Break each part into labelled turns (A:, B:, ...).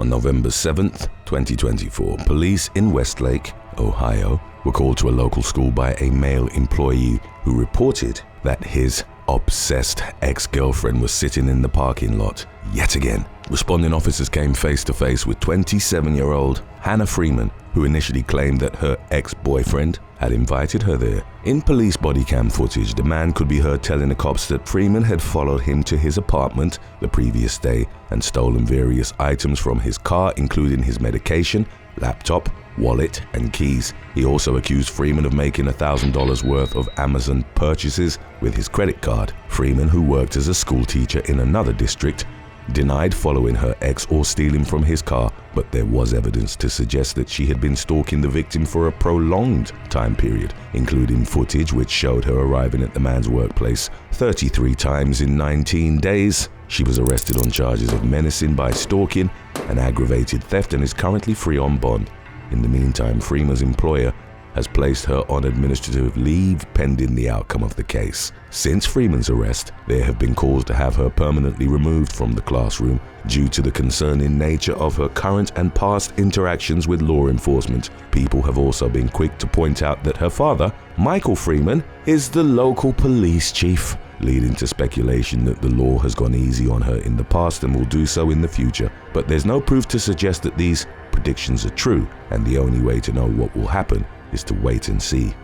A: On November 7th, 2024, police in Westlake, Ohio, were called to a local school by a male employee who reported that his obsessed ex-girlfriend was sitting in the parking lot yet again. Responding officers came face to face with 27-year-old Hannah Freeman, who initially claimed that her ex-boyfriend had invited her there. In police body cam footage, the man could be heard telling the cops that Freeman had followed him to his apartment the previous day and stolen various items from his car, including his medication, laptop, wallet, and keys. He also accused Freeman of making $1,000 worth of Amazon purchases with his credit card. Freeman, who worked as a school teacher in another district, denied following her ex or stealing from his car, but there was evidence to suggest that she had been stalking the victim for a prolonged time period, including footage which showed her arriving at the man's workplace 33 times in 19 days. She was arrested on charges of menacing by stalking and aggravated theft and is currently free on bond. In the meantime, Freeman's employer has placed her on administrative leave pending the outcome of the case. Since Freeman's arrest, there have been calls to have her permanently removed from the classroom due to the concerning nature of her current and past interactions with law enforcement. People have also been quick to point out that her father, Michael Freeman, is the local police chief, leading to speculation that the law has gone easy on her in the past and will do so in the future. But there's no proof to suggest that these predictions are true, and the only way to know what will happen is to wait and see.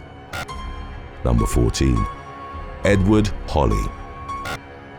A: Number 14. Edward Holley.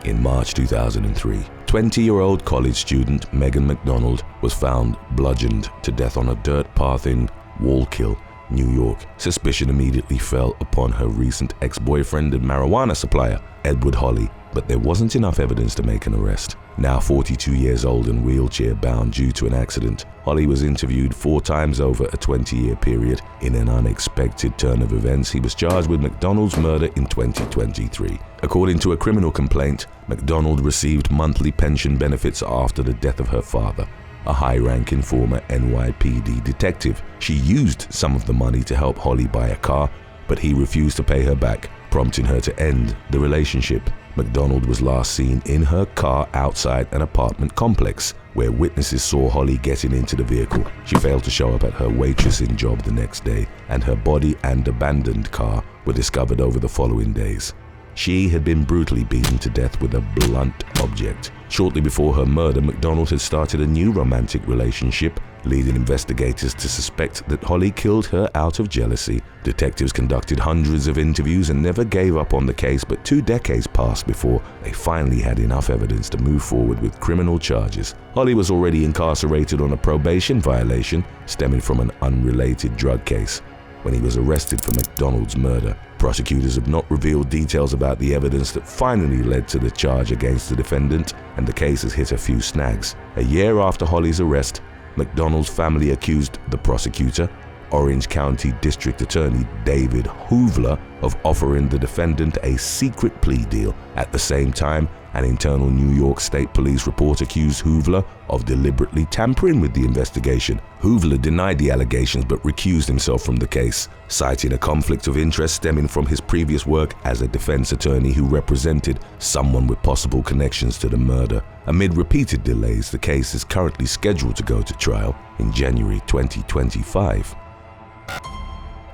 A: In March 2003, 20-year-old college student Megan McDonald was found bludgeoned to death on a dirt path in Wallkill, New York. Suspicion immediately fell upon her recent ex-boyfriend and marijuana supplier, Edward Holley, but there wasn't enough evidence to make an arrest. Now 42 years old and wheelchair-bound due to an accident, Holley was interviewed 4 times over a 20-year period. In an unexpected turn of events, he was charged with McDonald's murder in 2023. According to a criminal complaint, McDonald received monthly pension benefits after the death of her father, a high-ranking former NYPD detective. She used some of the money to help Holley buy a car, but he refused to pay her back, prompting her to end the relationship. McDonald was last seen in her car outside an apartment complex, where witnesses saw Holley getting into the vehicle. She failed to show up at her waitressing job the next day, and her body and abandoned car were discovered over the following days. She had been brutally beaten to death with a blunt object. Shortly before her murder, McDonald had started a new romantic relationship, leading investigators to suspect that Holley killed her out of jealousy. Detectives conducted hundreds of interviews and never gave up on the case, but 2 decades passed before they finally had enough evidence to move forward with criminal charges. Holley was already incarcerated on a probation violation stemming from an unrelated drug case when he was arrested for McDonald's murder. Prosecutors have not revealed details about the evidence that finally led to the charge against the defendant, and the case has hit a few snags. A year after Holley's arrest, McDonald's family accused the prosecutor, Orange County District Attorney David Hoovler, of offering the defendant a secret plea deal. At the same time, an internal New York State Police report accused Hoovler of deliberately tampering with the investigation. Hoovler denied the allegations but recused himself from the case, citing a conflict of interest stemming from his previous work as a defense attorney who represented someone with possible connections to the murder. Amid repeated delays, the case is currently scheduled to go to trial in January 2025.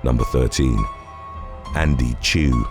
A: Number 13. Andy Chu.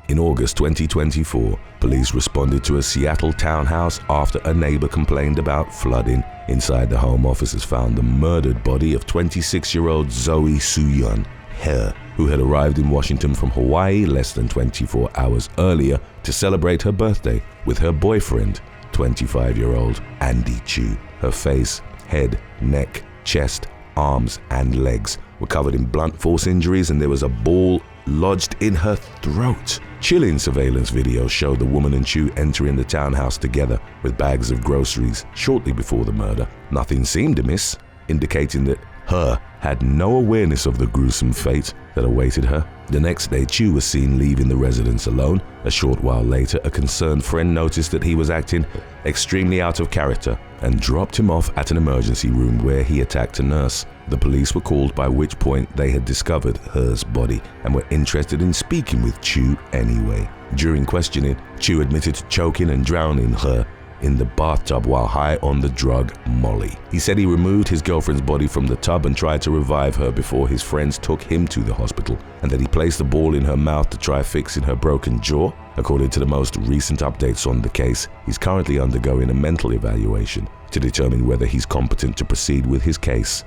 A: In August 2024, police responded to a Seattle townhouse after a neighbor complained about flooding. Inside the home, officers found the murdered body of 26-year-old Zoe Soo-yeon Heo, who had arrived in Washington from Hawaii less than 24 hours earlier to celebrate her birthday with her boyfriend, 25-year-old Andy Chu. Her face, head, neck, chest, arms, and legs were covered in blunt force injuries, and there was a ball lodged in her throat. Chilling surveillance videos showed the woman and Chu entering the townhouse together with bags of groceries shortly before the murder. Nothing seemed amiss, indicating that Heo had no awareness of the gruesome fate that awaited her. The next day, Chu was seen leaving the residence alone. A short while later, a concerned friend noticed that he was acting extremely out of character and dropped him off at an emergency room where he attacked a nurse. The police were called, by which point they had discovered Heo's body and were interested in speaking with Chu anyway. During questioning, Chu admitted to choking and drowning Heo in the bathtub while high on the drug Molly. He said he removed his girlfriend's body from the tub and tried to revive her before his friends took him to the hospital, and that he placed a ball in her mouth to try fixing her broken jaw. According to the most recent updates on the case, he's currently undergoing a mental evaluation to determine whether he's competent to proceed with his case.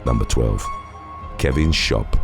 A: Number 12. Kevin Shop.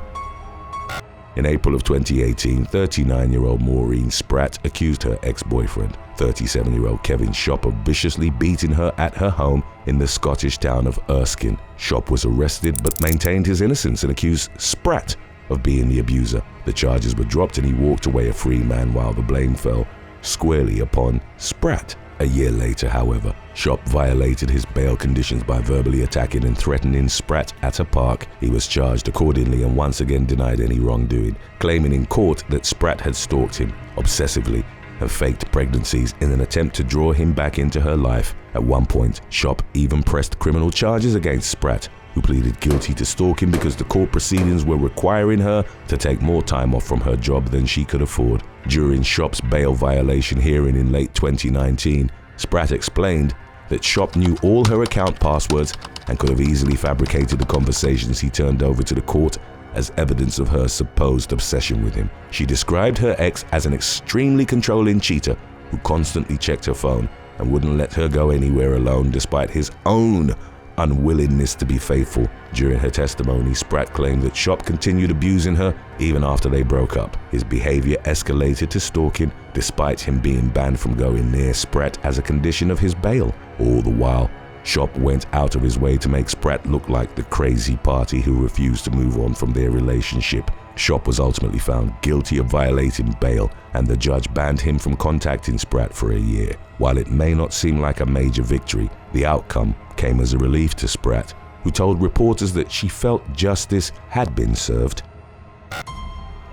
A: In April of 2018, 39-year-old Maureen Spratt accused her ex-boyfriend, 37-year-old Kevin Shop, of viciously beating her at her home in the Scottish town of Erskine. Shop was arrested but maintained his innocence and accused Spratt of being the abuser. The charges were dropped and he walked away a free man, while the blame fell squarely upon Spratt. A year later, however, Shop violated his bail conditions by verbally attacking and threatening Spratt at a park. He was charged accordingly and once again denied any wrongdoing, claiming in court that Spratt had stalked him obsessively and faked pregnancies in an attempt to draw him back into her life. At one point, Shop even pressed criminal charges against Spratt, who pleaded guilty to stalking because the court proceedings were requiring her to take more time off from her job than she could afford. During Shop's bail violation hearing in late 2019, Spratt explained that Shop knew all her account passwords and could have easily fabricated the conversations he turned over to the court as evidence of her supposed obsession with him. She described her ex as an extremely controlling cheater who constantly checked her phone and wouldn't let her go anywhere alone despite his own unwillingness to be faithful. During her testimony, Spratt claimed that Shop continued abusing her even after they broke up. His behavior escalated to stalking, despite him being banned from going near Spratt as a condition of his bail. All the while, Shop went out of his way to make Spratt look like the crazy party who refused to move on from their relationship. Shop was ultimately found guilty of violating bail, and the judge banned him from contacting Spratt for a year. While it may not seem like a major victory, the outcome came as a relief to Spratt, who told reporters that she felt justice had been served.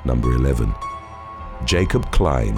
A: Number 11. Jacob Klein.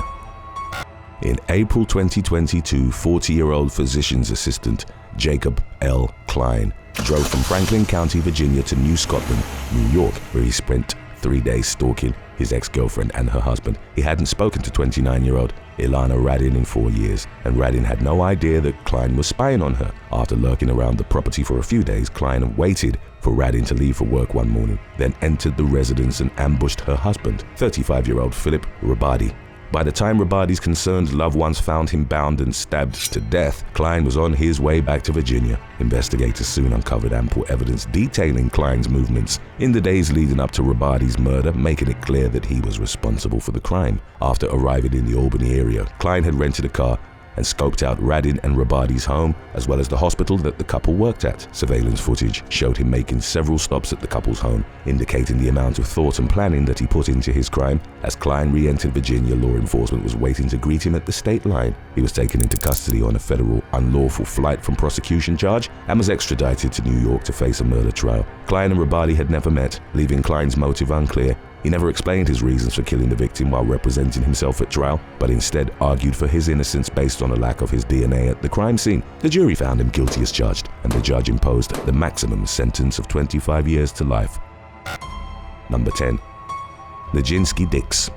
A: In April 2022, 40-year-old physician's assistant Jacob L. Klein drove from Franklin County, Virginia to New Scotland, New York, where he spent 3 days stalking his ex-girlfriend and her husband. He hadn't spoken to 29-year-old Ilana Radin in 4 years, and Radin had no idea that Klein was spying on her. After lurking around the property for a few days, Klein waited for Radin to leave for work one morning, then entered the residence and ambushed her husband, 35-year-old Philip Rabadi. By the time Rabadi's concerned loved ones found him bound and stabbed to death, Klein was on his way back to Virginia. Investigators soon uncovered ample evidence detailing Klein's movements in the days leading up to Rabadi's murder, making it clear that he was responsible for the crime. After arriving in the Albany area, Klein had rented a car and scoped out Radin and Rabadi's home, as well as the hospital that the couple worked at. Surveillance footage showed him making several stops at the couple's home, indicating the amount of thought and planning that he put into his crime. As Klein re-entered Virginia, law enforcement was waiting to greet him at the state line. He was taken into custody on a federal unlawful flight from prosecution charge and was extradited to New York to face a murder trial. Klein and Rabadi had never met, leaving Klein's motive unclear. He never explained his reasons for killing the victim while representing himself at trial, but instead argued for his innocence based on a lack of his DNA at the crime scene. The jury found him guilty as charged, and the judge imposed the maximum sentence of 25 years to life. Number 10. Nijinsky Dix.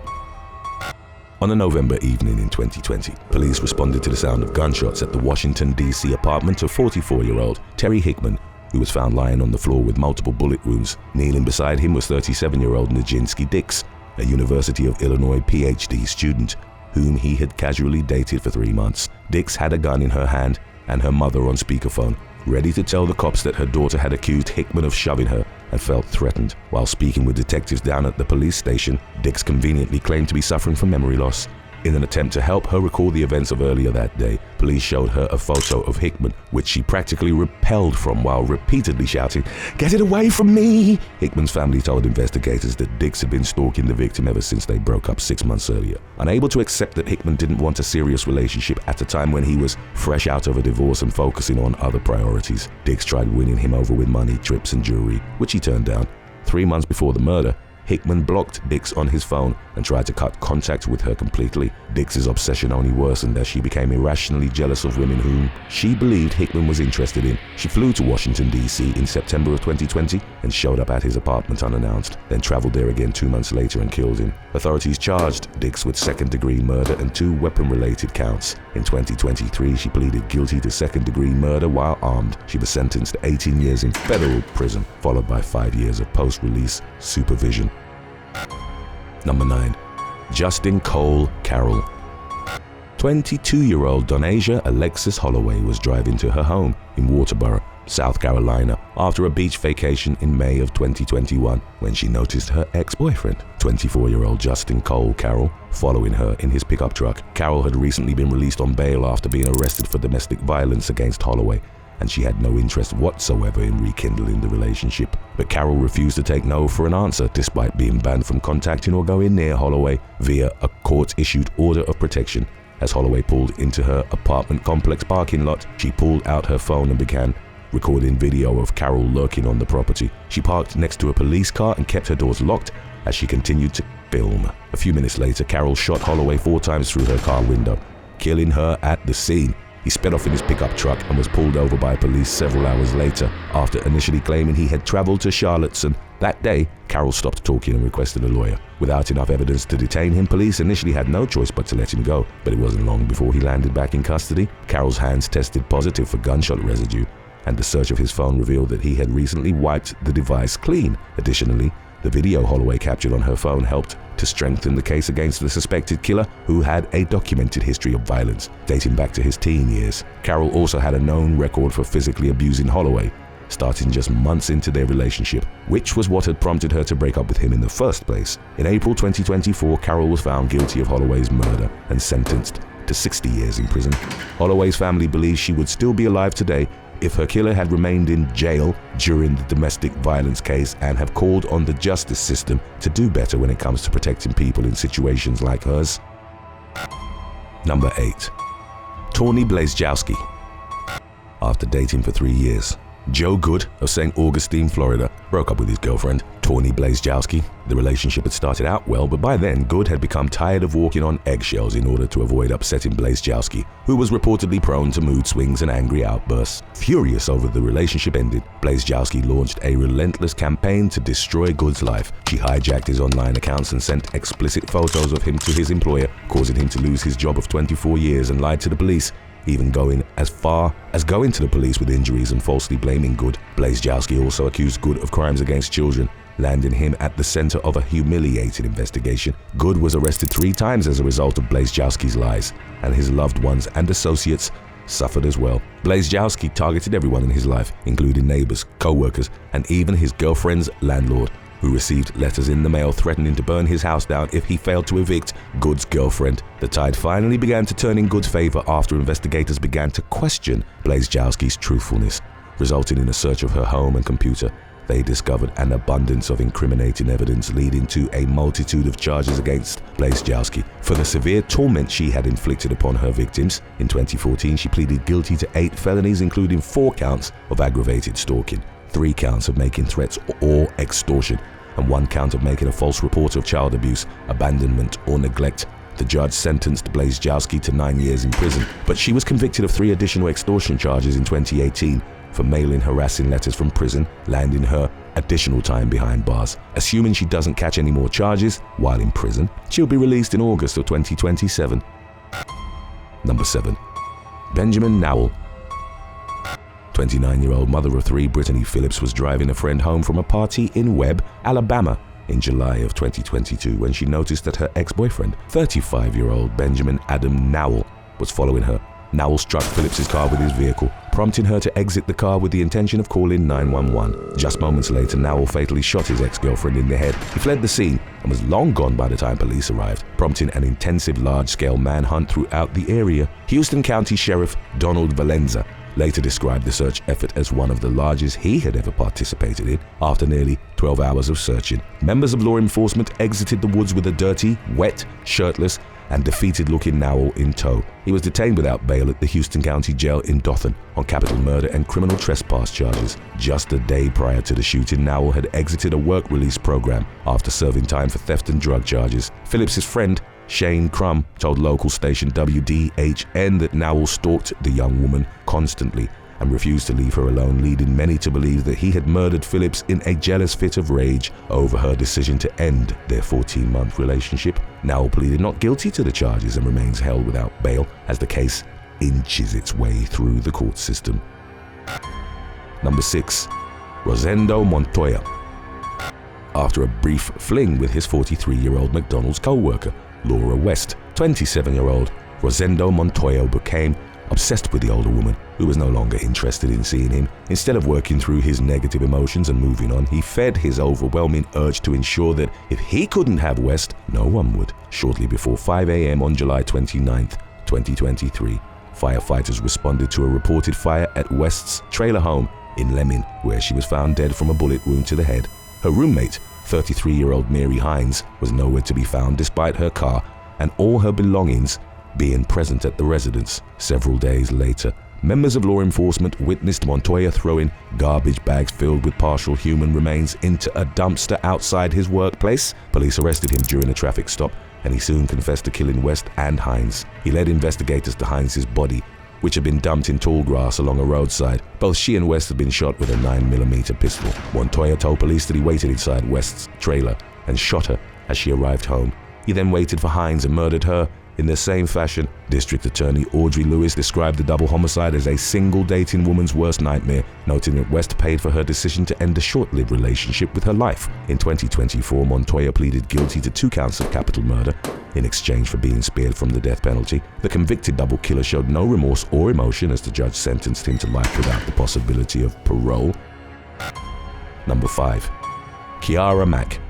A: On a November evening in 2020, police responded to the sound of gunshots at the Washington, D.C. apartment of 44-year-old Terry Hickman, who was found lying on the floor with multiple bullet wounds. Kneeling beside him was 37-year-old Nijinsky Dix, a University of Illinois PhD student, whom he had casually dated for 3 months. Dix had a gun in her hand and her mother on speakerphone, ready to tell the cops that her daughter had accused Hickman of shoving her and felt threatened. While speaking with detectives down at the police station, Dix conveniently claimed to be suffering from memory loss. In an attempt to help her recall the events of earlier that day, police showed her a photo of Hickman, which she practically repelled from while repeatedly shouting, "Get it away from me!" Hickman's family told investigators that Dix had been stalking the victim ever since they broke up 6 months earlier. Unable to accept that Hickman didn't want a serious relationship at a time when he was fresh out of a divorce and focusing on other priorities, Dix tried winning him over with money, trips, and jewelry, which he turned down. 3 months before the murder, Hickman blocked Dix on his phone and tried to cut contact with her completely. Dix's obsession only worsened as she became irrationally jealous of women whom she believed Hickman was interested in. She flew to Washington, D.C. in September of 2020 and showed up at his apartment unannounced, then traveled there again 2 months later and killed him. Authorities charged Dix with second-degree murder and 2 weapon-related counts. In 2023, she pleaded guilty to second-degree murder while armed. She was sentenced to 18 years in federal prison, followed by 5 years of post-release supervision. Number 9. Justin Cole Carroll. 22-year-old Donasia Alexis Holloway was driving to her home in Waterboro, South Carolina, after a beach vacation in May of 2021 when she noticed her ex-boyfriend, 24-year-old Justin Cole Carroll, following her in his pickup truck. Carroll had recently been released on bail after being arrested for domestic violence against Holloway, and she had no interest whatsoever in rekindling the relationship. But Carroll refused to take no for an answer, despite being banned from contacting or going near Holloway via a court-issued order of protection. As Holloway pulled into her apartment complex parking lot, she pulled out her phone and began recording video of Carroll lurking on the property. She parked next to a police car and kept her doors locked as she continued to film. A few minutes later, Carroll shot Holloway 4 times through her car window, killing her at the scene. He sped off in his pickup truck and was pulled over by police several hours later after initially claiming he had traveled to Charlottesville. That day, Carroll stopped talking and requested a lawyer. Without enough evidence to detain him, police initially had no choice but to let him go, but it wasn't long before he landed back in custody. Carroll's hands tested positive for gunshot residue, and the search of his phone revealed that he had recently wiped the device clean. Additionally, the video Holloway captured on her phone helped to strengthen the case against the suspected killer, who had a documented history of violence dating back to his teen years. Carroll also had a known record for physically abusing Holloway, starting just months into their relationship, which was what had prompted her to break up with him in the first place. In April 2024, Carroll was found guilty of Holloway's murder and sentenced to 60 years in prison. Holloway's family believes she would still be alive today if her killer had remained in jail during the domestic violence case, and have called on the justice system to do better when it comes to protecting people in situations like hers. Number 8. Tawny Blazejowski. After dating for 3 years, Joe Good of St. Augustine, Florida, broke up with his girlfriend, Tawny Blazejowski. The relationship had started out well, but by then, Good had become tired of walking on eggshells in order to avoid upsetting Blazejowski, who was reportedly prone to mood swings and angry outbursts. Furious over the relationship ended, Blazejowski launched a relentless campaign to destroy Good's life. She hijacked his online accounts and sent explicit photos of him to his employer, causing him to lose his job of 24 years, and lied to the police, even going as far as going to the police with injuries and falsely blaming Good. Blazejowski also accused Good of crimes against children, landing him at the center of a humiliating investigation. Good was arrested 3 times as a result of Blazejowski's lies, and his loved ones and associates suffered as well. Blazejowski targeted everyone in his life, including neighbors, co-workers, and even his girlfriend's landlord, who received letters in the mail threatening to burn his house down if he failed to evict Good's girlfriend. The tide finally began to turn in Good's favor after investigators began to question Blazejowski's truthfulness, resulting in a search of her home and computer. They discovered an abundance of incriminating evidence, leading to a multitude of charges against Blazejowski for the severe torment she had inflicted upon her victims. In 2014, she pleaded guilty to 8 felonies, including 4 counts of aggravated stalking, 3 counts of making threats or extortion, and 1 count of making a false report of child abuse, abandonment, or neglect. The judge sentenced Blazejowski to 9 years in prison, but she was convicted of 3 additional extortion charges in 2018 for mailing harassing letters from prison, landing her additional time behind bars. Assuming she doesn't catch any more charges while in prison, she'll be released in August of 2027. Number 7. Benjamin Nowl. 29-year-old mother of 3, Brittany Phillips, was driving a friend home from a party in Webb, Alabama in July of 2022 when she noticed that her ex-boyfriend, 35-year-old Benjamin Adam Nowl, was following her. Nowl struck Phillips's car with his vehicle, prompting her to exit the car with the intention of calling 911. Just moments later, Nowl fatally shot his ex-girlfriend in the head. He fled the scene and was long gone by the time police arrived, prompting an intensive large-scale manhunt throughout the area. Houston County Sheriff Donald Valenza later described the search effort as one of the largest he had ever participated in. After nearly 12 hours of searching, members of law enforcement exited the woods with a dirty, wet, shirtless, and defeated-looking Nowl in tow. He was detained without bail at the Houston County Jail in Dothan on capital murder and criminal trespass charges. Just a day prior to the shooting, Nowl had exited a work release program after serving time for theft and drug charges. Phillips's friend, Shane Crum, told local station WDHN that Nowl stalked the young woman constantly and refused to leave her alone, leading many to believe that he had murdered Phillips in a jealous fit of rage over her decision to end their 14-month relationship. Nowl pleaded not guilty to the charges and remains held without bail as the case inches its way through the court system. Number 6. Rosendo Montoya. After a brief fling with his 43-year-old McDonald's co-worker, Laura West, 27-year-old Rosendo Montoya became obsessed with the older woman, who was no longer interested in seeing him. Instead of working through his negative emotions and moving on, he fed his overwhelming urge to ensure that if he couldn't have West, no one would. Shortly before 5 a.m. on July 29th, 2023, firefighters responded to a reported fire at West's trailer home in Lemon, where she was found dead from a bullet wound to the head. Her roommate, 33-year-old Mary Hines, was nowhere to be found despite her car and all her belongings being present at the residence. Several days later, members of law enforcement witnessed Montoya throwing garbage bags filled with partial human remains into a dumpster outside his workplace. Police arrested him during a traffic stop, and he soon confessed to killing West and Hines. He led investigators to Hines's body, which had been dumped in tall grass along a roadside. Both she and West had been shot with a 9mm pistol. Montoya told police that he waited inside West's trailer and shot her as she arrived home. He then waited for Hines and murdered her in the same fashion. District Attorney Audrey Lewis described the double homicide as a single dating woman's worst nightmare, noting that West paid for her decision to end a short-lived relationship with her life. In 2024, Montoya pleaded guilty to 2 counts of capital murder in exchange for being spared from the death penalty. The convicted double killer showed no remorse or emotion as the judge sentenced him to life without the possibility of parole. Number 5. Kiara Mack.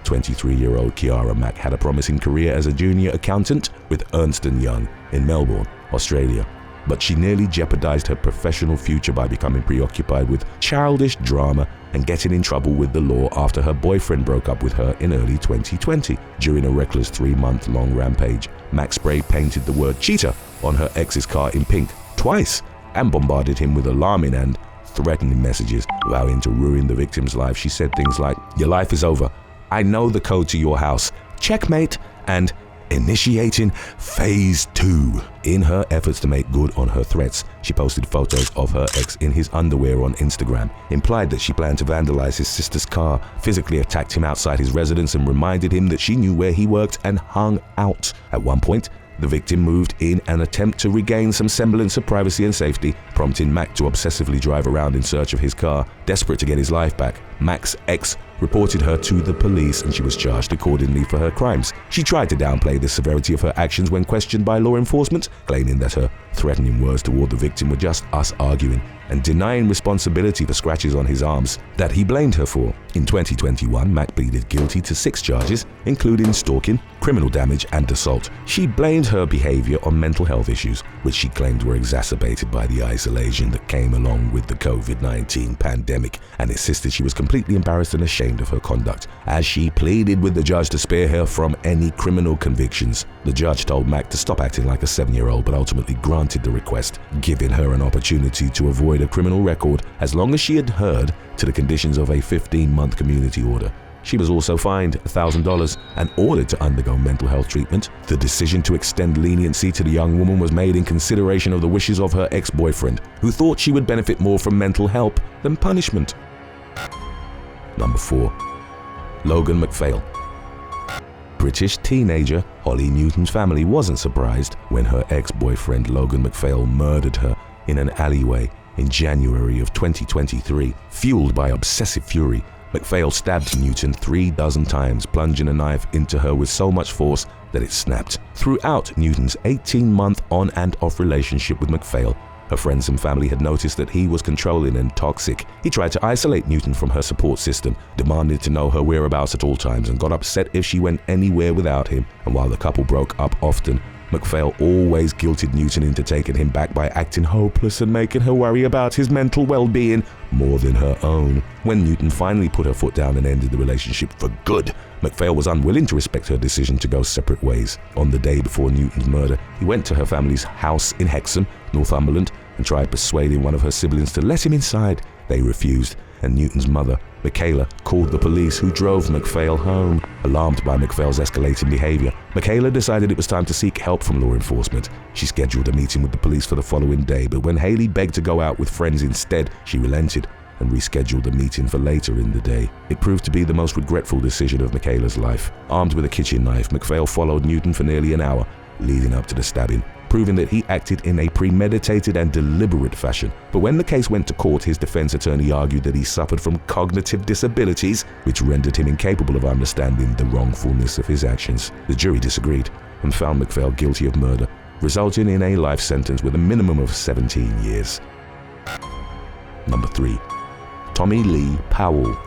A: 23-year-old Kiara Mack had a promising career as a junior accountant with Ernst & Young in Melbourne, Australia, but she nearly jeopardized her professional future by becoming preoccupied with childish drama and getting in trouble with the law after her boyfriend broke up with her in early 2020. During a reckless 3-month-long rampage, Mack spray painted the word cheater on her ex's car in pink twice and bombarded him with alarming and threatening messages, vowing to ruin the victim's life. She said things like, "Your life is over. I know the code to your house. Checkmate," and "initiating phase 2. In her efforts to make good on her threats, she posted photos of her ex in his underwear on Instagram, implied that she planned to vandalize his sister's car, physically attacked him outside his residence, and reminded him that she knew where he worked and hung out. At one point, the victim moved in an attempt to regain some semblance of privacy and safety, prompting Mack to obsessively drive around in search of his car. Desperate to get his life back, Mack's ex reported her to the police, and she was charged accordingly for her crimes. She tried to downplay the severity of her actions when questioned by law enforcement, claiming that her threatening words toward the victim were just us arguing, and denying responsibility for scratches on his arms that he blamed her for. In 2021, Mack pleaded guilty to 6 charges, including stalking, criminal damage, and assault. She blamed her behavior on mental health issues, which she claimed were exacerbated by the isolation that came along with the COVID-19 pandemic, and insisted she was completely embarrassed and ashamed of her conduct, as she pleaded with the judge to spare her from any criminal convictions. The judge told Mack to stop acting like a 7-year-old, but ultimately granted the request, giving her an opportunity to avoid a criminal record as long as she adhered to the conditions of a 15-month community order. She was also fined $1,000 and ordered to undergo mental health treatment. The decision to extend leniency to the young woman was made in consideration of the wishes of her ex-boyfriend, who thought she would benefit more from mental help than punishment. Number 4. Logan Mcfa. British teenager Holly Newton's family wasn't surprised when her ex-boyfriend Logan Mcfa murdered her in an alleyway in January of 2023. Fueled by obsessive fury, Mcfa stabbed Newton 36 times, plunging a knife into her with so much force that it snapped. Throughout Newton's 18-month on and off relationship with Mcfa, her friends and family had noticed that he was controlling and toxic. He tried to isolate Newton from her support system, demanded to know her whereabouts at all times, and got upset if she went anywhere without him. And while the couple broke up often, Mcfa always guilted Newton into taking him back by acting hopeless and making her worry about his mental well-being more than her own. When Newton finally put her foot down and ended the relationship for good, Mcfa was unwilling to respect her decision to go separate ways. On the day before Newton's murder, he went to her family's house in Hexham, Northumberland, and tried persuading one of her siblings to let him inside. They refused, and Newton's mother, Michaela, called the police, who drove Mcfa home. Alarmed by Mcfa's escalating behavior, Michaela decided it was time to seek help from law enforcement. She scheduled a meeting with the police for the following day, but when Haley begged to go out with friends instead, she relented and rescheduled the meeting for later in the day. It proved to be the most regretful decision of Michaela's life. Armed with a kitchen knife, Mcfa followed Newton for nearly an hour, leading up to the stabbing, proving that he acted in a premeditated and deliberate fashion. But when the case went to court, his defense attorney argued that he suffered from cognitive disabilities, which rendered him incapable of understanding the wrongfulness of his actions. The jury disagreed and found Mcfa guilty of murder, resulting in a life sentence with a minimum of 17 years. Number 3. Tommy Lee Powell.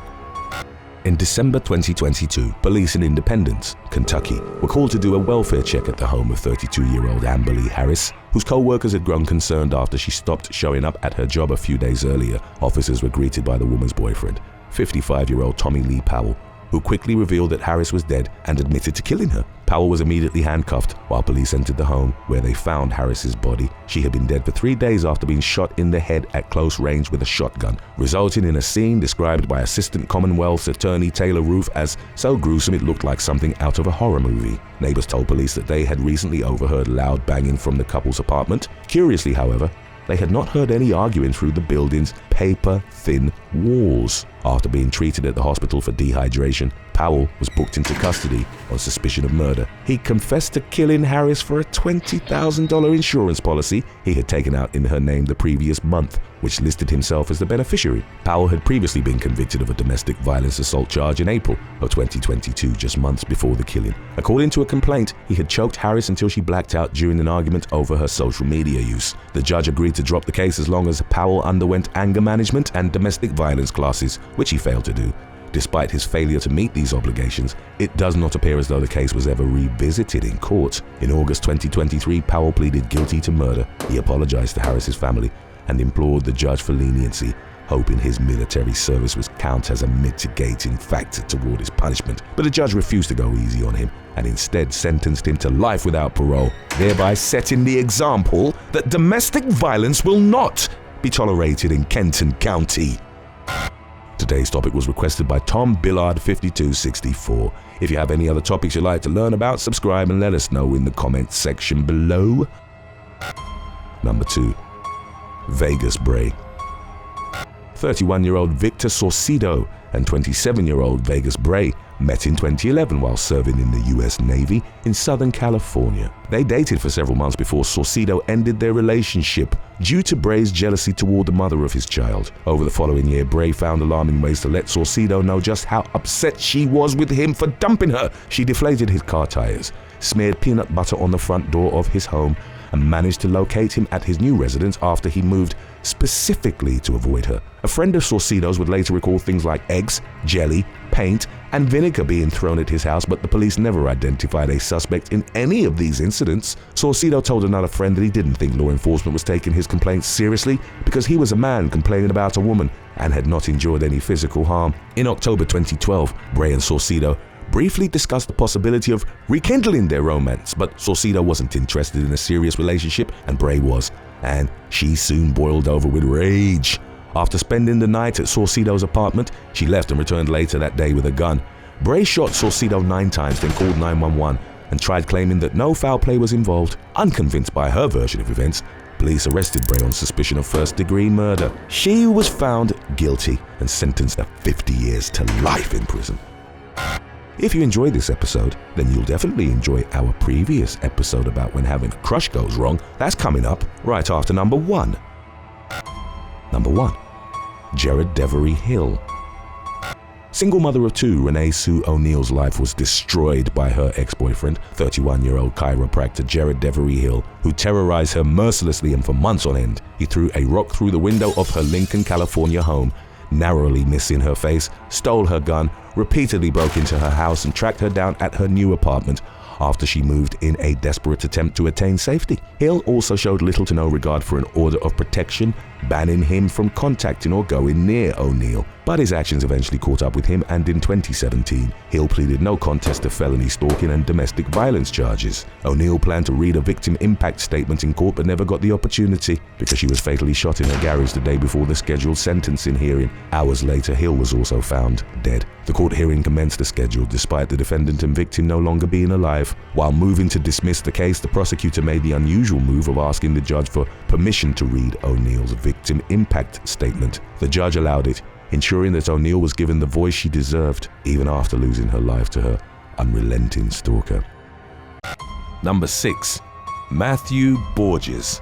A: In December 2022, police in Independence, Kentucky, were called to do a welfare check at the home of 32-year-old Amber Lee Harris, whose co-workers had grown concerned after she stopped showing up at her job a few days earlier. Officers were greeted by the woman's boyfriend, 55-year-old Tommy Lee Powell, who quickly revealed that Harris was dead and admitted to killing her. Powell was immediately handcuffed while police entered the home, where they found Harris's body. She had been dead for 3 days after being shot in the head at close range with a shotgun, resulting in a scene described by Assistant Commonwealth's Attorney Taylor Roof as so gruesome it looked like something out of a horror movie. Neighbors told police that they had recently overheard loud banging from the couple's apartment. Curiously, however, they had not heard any arguing through the building's paper-thin walls. After being treated at the hospital for dehydration, Powell was booked into custody on suspicion of murder. He confessed to killing Harris for a $20,000 insurance policy he had taken out in her name the previous month, which listed himself as the beneficiary. Powell had previously been convicted of a domestic violence assault charge in April of 2022, just months before the killing. According to a complaint, he had choked Harris until she blacked out during an argument over her social media use. The judge agreed to drop the case as long as Powell underwent anger management and domestic violence classes, which he failed to do. Despite his failure to meet these obligations, it does not appear as though the case was ever revisited in court. In August 2023, Powell pleaded guilty to murder. He apologized to Harris's family and implored the judge for leniency, hoping his military service would count as a mitigating factor toward his punishment. But the judge refused to go easy on him and instead sentenced him to life without parole, thereby setting the example that domestic violence will not be tolerated in Kenton County. Today's topic was requested by Tom Billard 5264. If you have any other topics you'd like to learn about, subscribe and let us know in the comments section below. Number 2. Vegas Bray. 31-year-old Victor Saucedo and 27-year-old Vegas Bray met in 2011 while serving in the U.S. Navy in Southern California. They dated for several months before Saucedo ended their relationship due to Bray's jealousy toward the mother of his child. Over the following year, Bray found alarming ways to let Saucedo know just how upset she was with him for dumping her. She deflated his car tires, smeared peanut butter on the front door of his home, and managed to locate him at his new residence after he moved specifically to avoid her. A friend of Saucedo's would later recall things like eggs, jelly, paint, and vinegar being thrown at his house, but the police never identified a suspect in any of these incidents. Saucedo told another friend that he didn't think law enforcement was taking his complaints seriously because he was a man complaining about a woman and had not endured any physical harm. In October 2012, Bray and Saucedo briefly discussed the possibility of rekindling their romance, but Saucedo wasn't interested in a serious relationship and Bray was, and she soon boiled over with rage. After spending the night at Saucedo's apartment, she left and returned later that day with a gun. Bray shot Saucedo 9 times, then called 911 and tried claiming that no foul play was involved. Unconvinced by her version of events, police arrested Bray on suspicion of first-degree murder. She was found guilty and sentenced to 50 years to life in prison. If you enjoyed this episode, then you'll definitely enjoy our previous episode about when having a crush goes wrong. That's coming up right after number 1. Number 1. Jared Devery Hill. Single mother of 2, Renee Sue O'Neill's life was destroyed by her ex-boyfriend, 31-year-old chiropractor Jared Devery Hill, who terrorized her mercilessly and for months on end. He threw a rock through the window of her Lincoln, California home, narrowly missing her face, stole her gun, repeatedly broke into her house and tracked her down at her new apartment after she moved in a desperate attempt to attain safety. Hill also showed little to no regard for an order of protection banning him from contacting or going near O'Neill. But his actions eventually caught up with him, and in 2017, Hill pleaded no contest to felony stalking and domestic violence charges. O'Neal planned to read a victim impact statement in court but never got the opportunity because she was fatally shot in her garage the day before the scheduled sentencing hearing. Hours later, Hill was also found dead. The court hearing commenced as scheduled despite the defendant and victim no longer being alive. While moving to dismiss the case, the prosecutor made the unusual move of asking the judge for permission to read O'Neal's victim impact statement. The judge allowed it, ensuring that O'Neal was given the voice she deserved, even after losing her life to her unrelenting stalker. Number 6. Matthew Borges.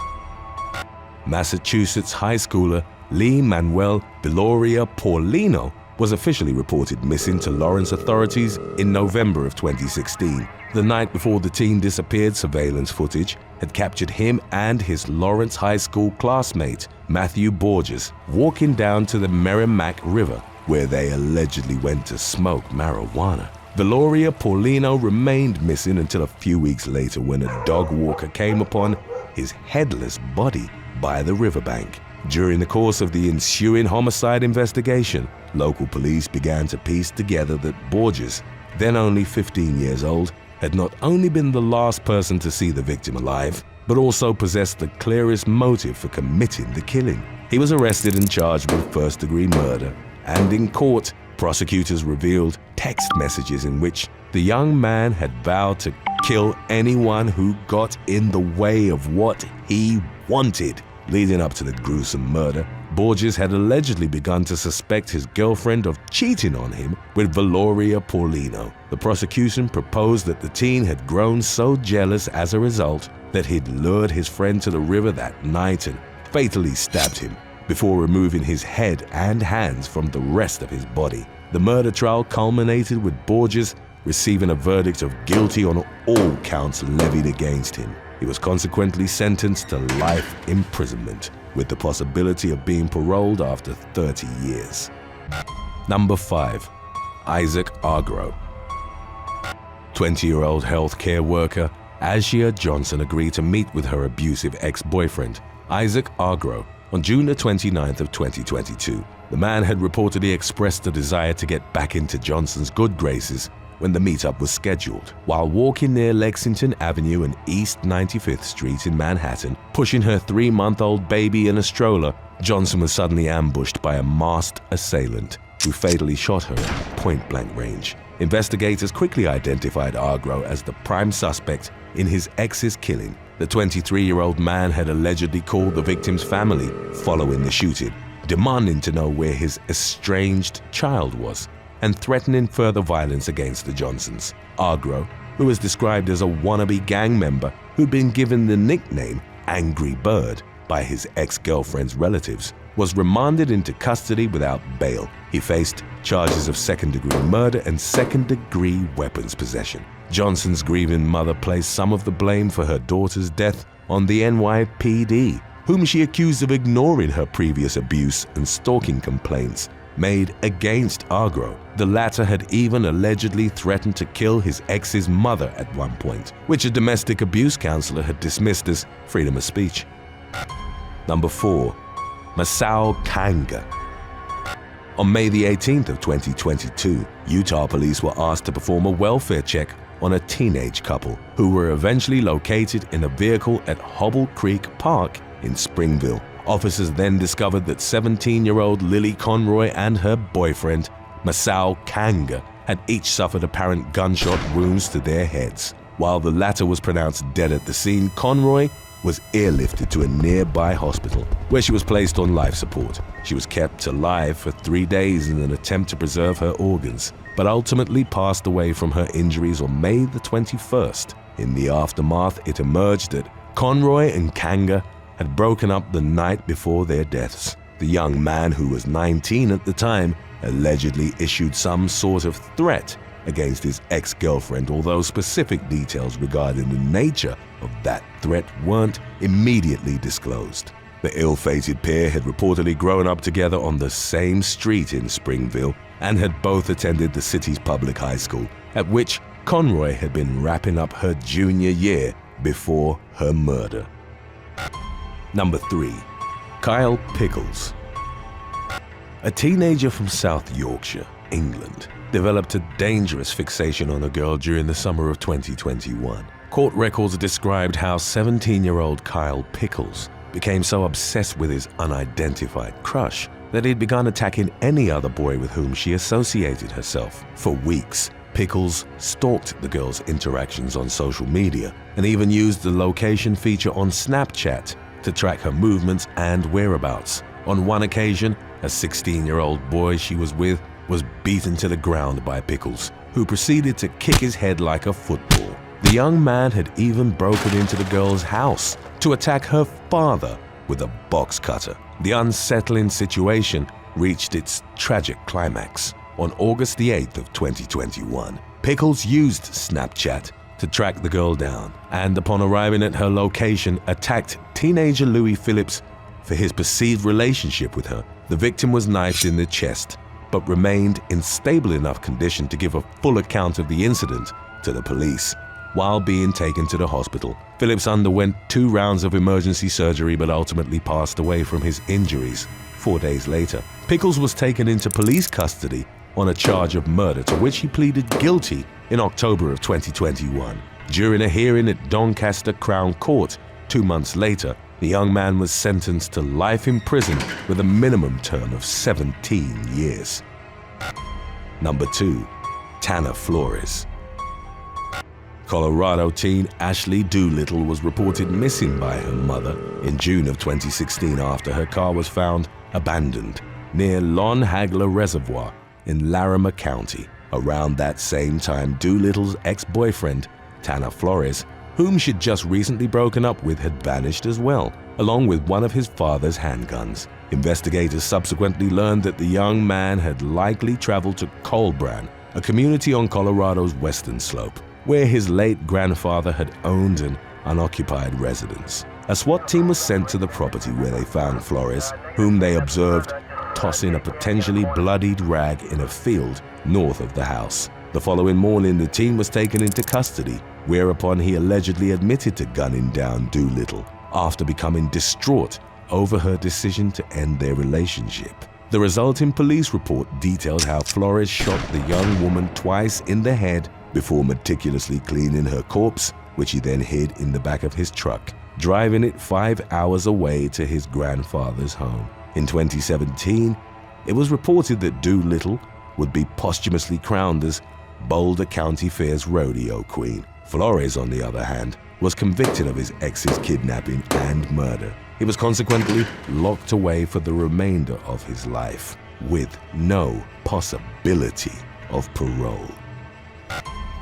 A: Massachusetts high schooler Lee Manuel Viloria Paulino was officially reported missing to Lawrence authorities in November of 2016. The night before the teen disappeared, surveillance footage had captured him and his Lawrence High School classmate, Matthew Borges, walking down to the Merrimack River, where they allegedly went to smoke marijuana. Viloria Paulino remained missing until a few weeks later when a dog walker came upon his headless body by the riverbank. During the course of the ensuing homicide investigation, local police began to piece together that Borges, then only 15 years old, had not only been the last person to see the victim alive, but also possessed the clearest motive for committing the killing. He was arrested and charged with first-degree murder, and in court, prosecutors revealed text messages in which the young man had vowed to kill anyone who got in the way of what he wanted. Leading up to the gruesome murder, Borges had allegedly begun to suspect his girlfriend of cheating on him with Viloria Paulino. The prosecution proposed that the teen had grown so jealous as a result that he'd lured his friend to the river that night and fatally stabbed him before removing his head and hands from the rest of his body. The murder trial culminated with Borges receiving a verdict of guilty on all counts levied against him. He was consequently sentenced to life imprisonment, with the possibility of being paroled after 30 years. Number 5. Isaac Arro. 20-year-old healthcare worker Asia Johnson agreed to meet with her abusive ex-boyfriend, Isaac Arro, on June the 29th of 2022. The man had reportedly expressed a desire to get back into Johnson's good graces when the meetup was scheduled. While walking near Lexington Avenue and East 95th Street in Manhattan, pushing her 3-month-old baby in a stroller, Johnson was suddenly ambushed by a masked assailant who fatally shot her at point-blank range. Investigators quickly identified Arro as the prime suspect in his ex's killing. The 23-year-old man had allegedly called the victim's family following the shooting, demanding to know where his estranged child was, and threatening further violence against the Johnsons. Arro, who was described as a wannabe gang member who'd been given the nickname Angry Bird by his ex-girlfriend's relatives, was remanded into custody without bail. He faced charges of second-degree murder and second-degree weapons possession. Johnson's grieving mother placed some of the blame for her daughter's death on the NYPD, whom she accused of ignoring her previous abuse and stalking complaints made against Arro. The latter had even allegedly threatened to kill his ex's mother at one point, which a domestic abuse counselor had dismissed as freedom of speech. Number 4. Masau Kanga. On May the 18th of 2022, Utah police were asked to perform a welfare check on a teenage couple who were eventually located in a vehicle at Hobble Creek Park in Springville. Officers then discovered that 17-year-old Lily Conroy and her boyfriend, Masau Kanga, had each suffered apparent gunshot wounds to their heads. While the latter was pronounced dead at the scene, Conroy was airlifted to a nearby hospital, where she was placed on life support. She was kept alive for 3 days in an attempt to preserve her organs, but ultimately passed away from her injuries on May the 21st. In the aftermath, it emerged that Conroy and Kanga had broken up the night before their deaths. The young man, who was 19 at the time, allegedly issued some sort of threat against his ex-girlfriend, although specific details regarding the nature of that threat weren't immediately disclosed. The ill-fated pair had reportedly grown up together on the same street in Springville and had both attended the city's public high school, at which Conroy had been wrapping up her junior year before her murder. Number 3. Kyle Pickles. A teenager from South Yorkshire, England, developed a dangerous fixation on a girl during the summer of 2021. Court records described how 17-year-old Kyle Pickles became so obsessed with his unidentified crush that he'd begun attacking any other boy with whom she associated herself. For weeks, Pickles stalked the girl's interactions on social media and even used the location feature on Snapchat to track her movements and whereabouts. On one occasion, a 16-year-old boy she was with was beaten to the ground by Pickles, who proceeded to kick his head like a football. The young man had even broken into the girl's house to attack her father with a box cutter. The unsettling situation reached its tragic climax on August the 8th of 2021. Pickles used Snapchat to track the girl down and, upon arriving at her location, attacked teenager Louis Phillips for his perceived relationship with her. The victim was knifed in the chest, but remained in stable enough condition to give a full account of the incident to the police. While being taken to the hospital, Phillips underwent 2 rounds of emergency surgery but ultimately passed away from his injuries 4 days later. Pickles was taken into police custody on a charge of murder, to which he pleaded guilty in October of 2021. During a hearing at Doncaster Crown Court 2 months later, the young man was sentenced to life in prison with a minimum term of 17 years. Number 2. Tanner Flores. Colorado teen Ashley Doolittle was reported missing by her mother in June of 2016 after her car was found abandoned near Lon Hagler Reservoir in Larimer County. Around that same time, Doolittle's ex-boyfriend, Tanner Flores, whom she'd just recently broken up with, had vanished as well, along with one of his father's handguns. Investigators subsequently learned that the young man had likely traveled to Colbran, a community on Colorado's western slope, where his late grandfather had owned an unoccupied residence. A SWAT team was sent to the property where they found Flores, whom they observed tossing a potentially bloodied rag in a field north of the house. The following morning, the team was taken into custody, whereupon he allegedly admitted to gunning down Doolittle after becoming distraught over her decision to end their relationship. The resulting police report detailed how Flores shot the young woman twice in the head before meticulously cleaning her corpse, which he then hid in the back of his truck, driving it 5 hours away to his grandfather's home. In 2017, it was reported that Doolittle would be posthumously crowned as Boulder County Fair's rodeo queen. Flores, on the other hand, was convicted of his ex's kidnapping and murder. He was consequently locked away for the remainder of his life, with no possibility of parole.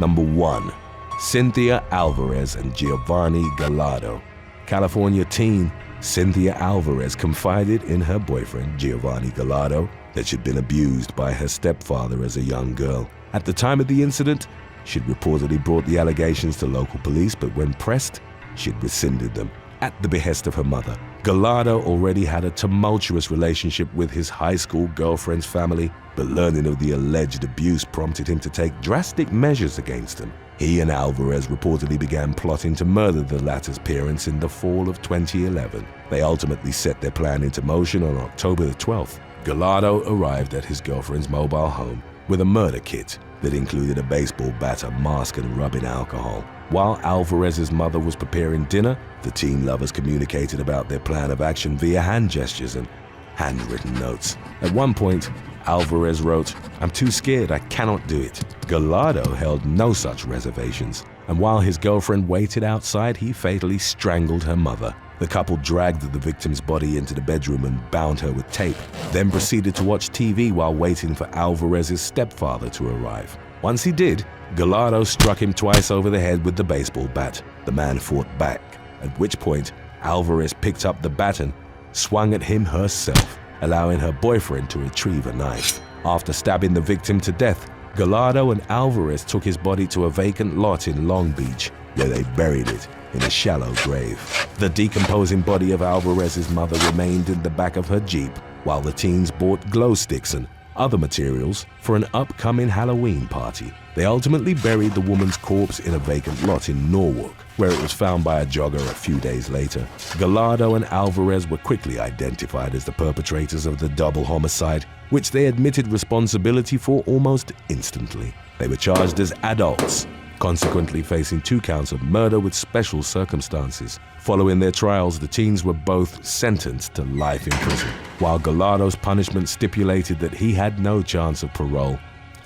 A: Number 1. Cynthia Alvarez and Giovani Gallardo. California teen Cynthia Alvarez confided in her boyfriend, Giovani Gallardo, that she'd been abused by her stepfather as a young girl. At the time of the incident, she'd reportedly brought the allegations to local police, but when pressed, she'd rescinded them. At the behest of her mother, Gallardo already had a tumultuous relationship with his high school girlfriend's family, but learning of the alleged abuse prompted him to take drastic measures against them. He and Alvarez reportedly began plotting to murder the latter's parents in the fall of 2011. They ultimately set their plan into motion on October the 12th. Gallardo arrived at his girlfriend's mobile home with a murder kit that included a baseball bat, a mask, and rubbing alcohol. While Alvarez's mother was preparing dinner, the teen lovers communicated about their plan of action via hand gestures and handwritten notes. At one point, Alvarez wrote, "I'm too scared, I cannot do it." Gallardo held no such reservations, and while his girlfriend waited outside, he fatally strangled her mother. The couple dragged the victim's body into the bedroom and bound her with tape, then proceeded to watch TV while waiting for Alvarez's stepfather to arrive. Once he did, Gallardo struck him twice over the head with the baseball bat. The man fought back, at which point Alvarez picked up the bat and swung at him herself, allowing her boyfriend to retrieve a knife. After stabbing the victim to death, Gallardo and Alvarez took his body to a vacant lot in Long Beach, where they buried it in a shallow grave. The decomposing body of Alvarez's mother remained in the back of her Jeep, while the teens bought glow sticks and other materials for an upcoming Halloween party. They ultimately buried the woman's corpse in a vacant lot in Norwalk, where it was found by a jogger a few days later. Gallardo and Alvarez were quickly identified as the perpetrators of the double homicide, which they admitted responsibility for almost instantly. They were charged as adults, consequently facing 2 counts of murder with special circumstances. Following their trials, the teens were both sentenced to life in prison. While Gallardo's punishment stipulated that he had no chance of parole,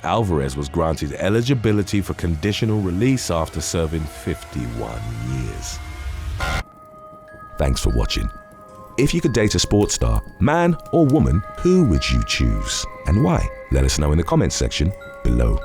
A: Alvarez was granted eligibility for conditional release after serving 51 years. Thanks for watching. If you could date a sports star, man or woman, who would you choose and why? Let us know in the comments section below.